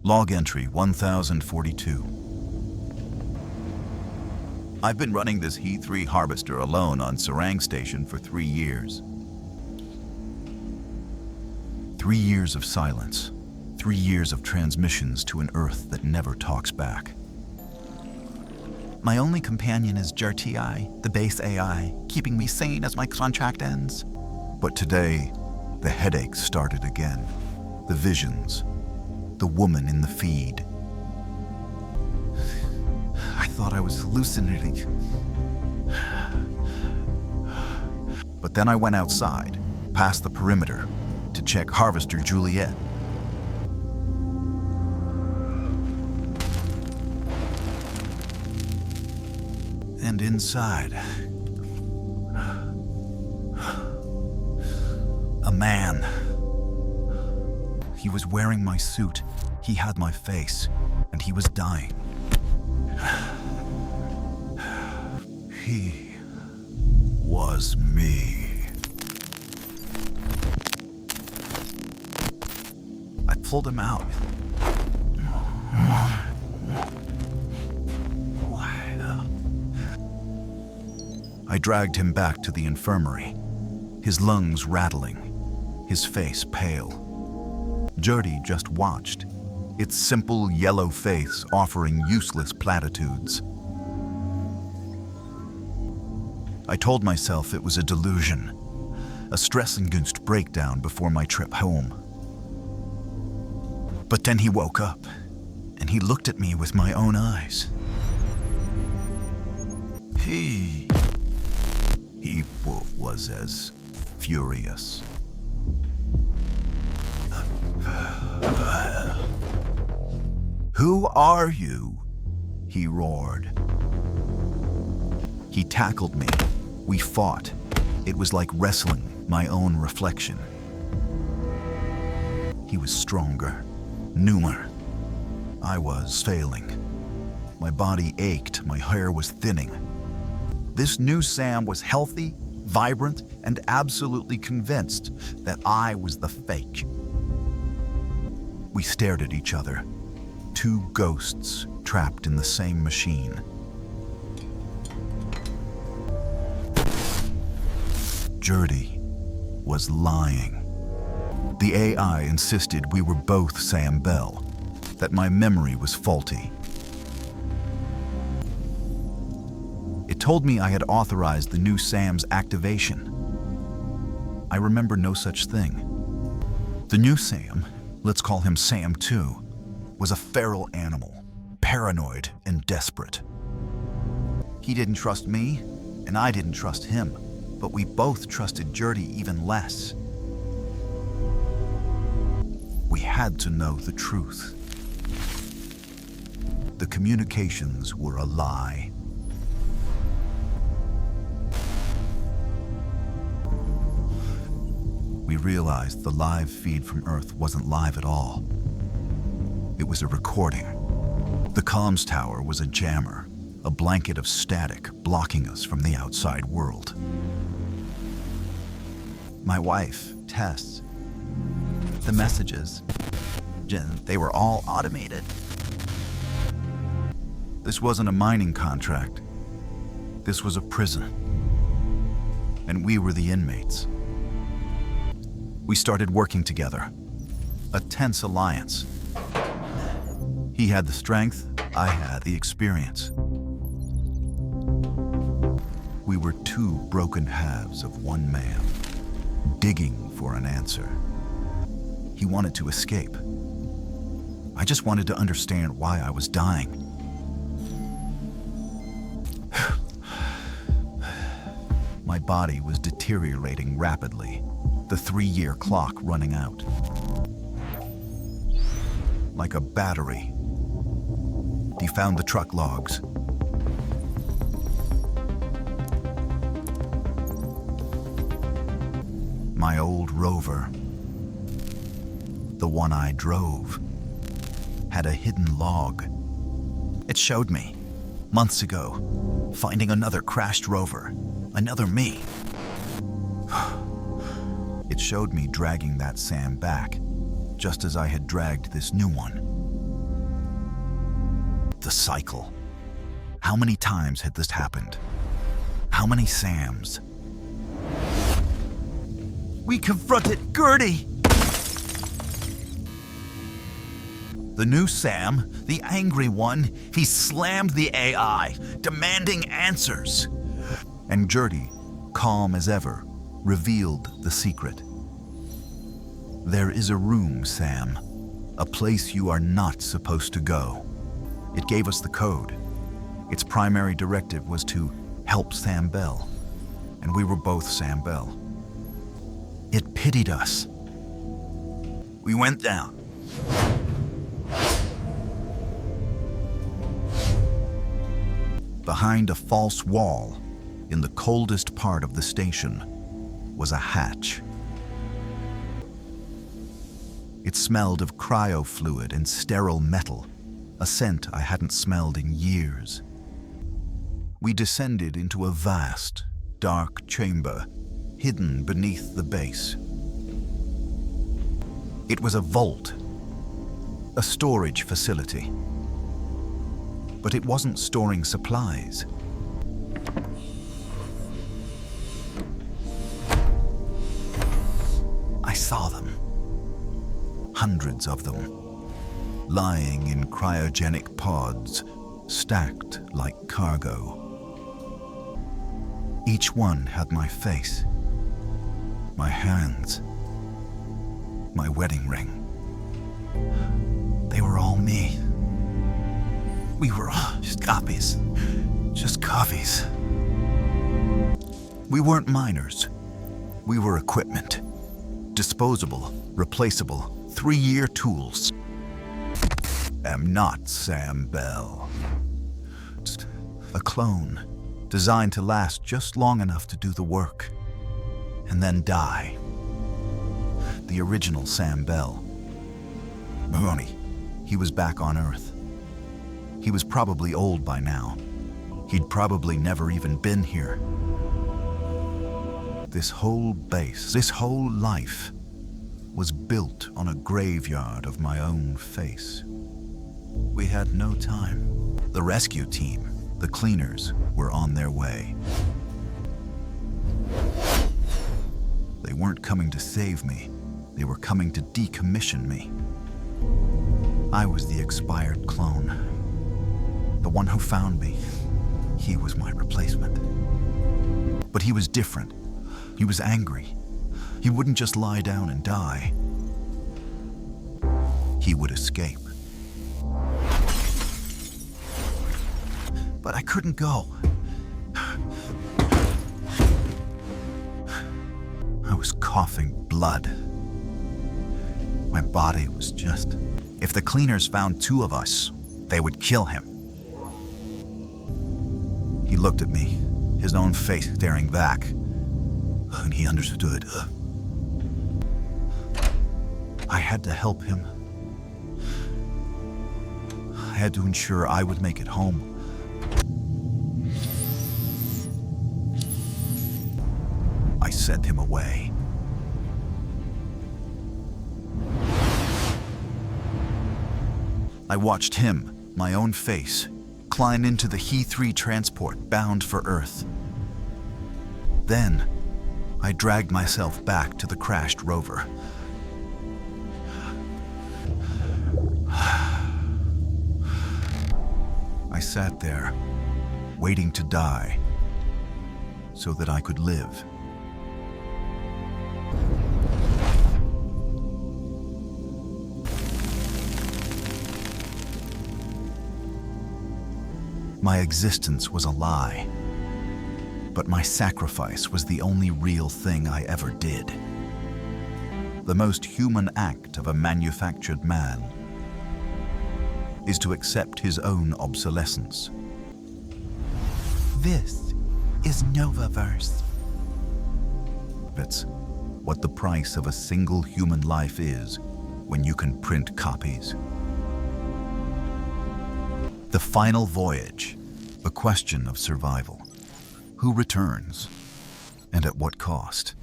Log entry 1042. I've been running this He3 harvester alone on Serang Station for 3 years. 3 years of silence. 3 years of transmissions to an Earth that never talks back. My only companion is JRTI, the base AI, keeping me sane as my contract ends. But today, the headaches started again. The visions. The woman in the feed. I thought I was hallucinating. But then I went outside, past the perimeter, to check Harvester Juliet. And inside, a man. He was wearing my suit, he had my face, and he was dying. He was me. I pulled him out. I dragged him back to the infirmary, his lungs rattling, his face pale. Jurdy just watched, its simple yellow face offering useless platitudes. I told myself it was a delusion, a stress-induced breakdown before my trip home. But then he woke up, and he looked at me with my own eyes. He was as furious. "Who are you?" he roared. He tackled me. We fought. It was like wrestling my own reflection. He was stronger, newer. I was failing. My body ached, my hair was thinning. This new Sam was healthy, vibrant, and absolutely convinced that I was the fake. We stared at each other, two ghosts trapped in the same machine. Jurdy was lying. The AI insisted we were both Sam Bell, that my memory was faulty. It told me I had authorized the new Sam's activation. I remember no such thing. The new Sam, let's call him Sam 2, was a feral animal, paranoid and desperate. He didn't trust me, and I didn't trust him, but we both trusted Jurdy even less. We had to know the truth. The communications were a lie. We realized the live feed from Earth wasn't live at all. It was a recording. The comms tower was a jammer, a blanket of static blocking us from the outside world. My wife, Tess, the messages, they were all automated. This wasn't a mining contract. This was a prison. And we were the inmates. We started working together, a tense alliance. He had the strength, I had the experience. We were two broken halves of one man, digging for an answer. He wanted to escape. I just wanted to understand why I was dying. My body was deteriorating rapidly, the 3-year clock running out. Like a battery. He found the truck logs. My old Rover, the one I drove, had a hidden log. It showed me, months ago, finding another crashed Rover, another me. It showed me dragging that Sam back, just as I had dragged this new one. The cycle. How many times had this happened? How many Sams? We confronted Gertie! The new Sam, the angry one, he slammed the AI, demanding answers. And Gertie, calm as ever, revealed the secret. There is a room, Sam. A place you are not supposed to go. It gave us the code. Its primary directive was to help Sam Bell. And we were both Sam Bell. It pitied us. We went down. Behind a false wall, in the coldest part of the station, was a hatch. It smelled of cryo-fluid and sterile metal, a scent I hadn't smelled in years. We descended into a vast, dark chamber, hidden beneath the base. It was a vault, a storage facility. But it wasn't storing supplies. I saw them. Hundreds of them, lying in cryogenic pods, stacked like cargo. Each one had my face, my hands, my wedding ring. They were all me. We were all just copies. Just copies. We weren't miners. We were equipment. Disposable, replaceable, 3-year tools. Am not Sam Bell. Just a clone, designed to last just long enough to do the work, and then die. The original Sam Bell. Mahoney, he was back on Earth. He was probably old by now. He'd probably never even been here. This whole base, this whole life, was built on a graveyard of my own face. We had no time. The rescue team, the cleaners, were on their way. They weren't coming to save me. They were coming to decommission me. I was the expired clone. The one who found me, he was my replacement. But he was different. He was angry. He wouldn't just lie down and die. He would escape. But I couldn't go. I was coughing blood. My body was just... If the cleaners found 2 of us, they would kill him. He looked at me, his own face staring back, and he understood. I had to help him. I had to ensure I would make it home. I sent him away. I watched him, my own face, climb into the He-3 transport bound for Earth. Then, I dragged myself back to the crashed rover. I sat there, waiting to die, so that I could live. My existence was a lie, but my sacrifice was the only real thing I ever did. The most human act of a manufactured man is to accept his own obsolescence. This is NovaVerse. It's what the price of a single human life is when you can print copies. The final voyage, a question of survival. Who returns, and at what cost?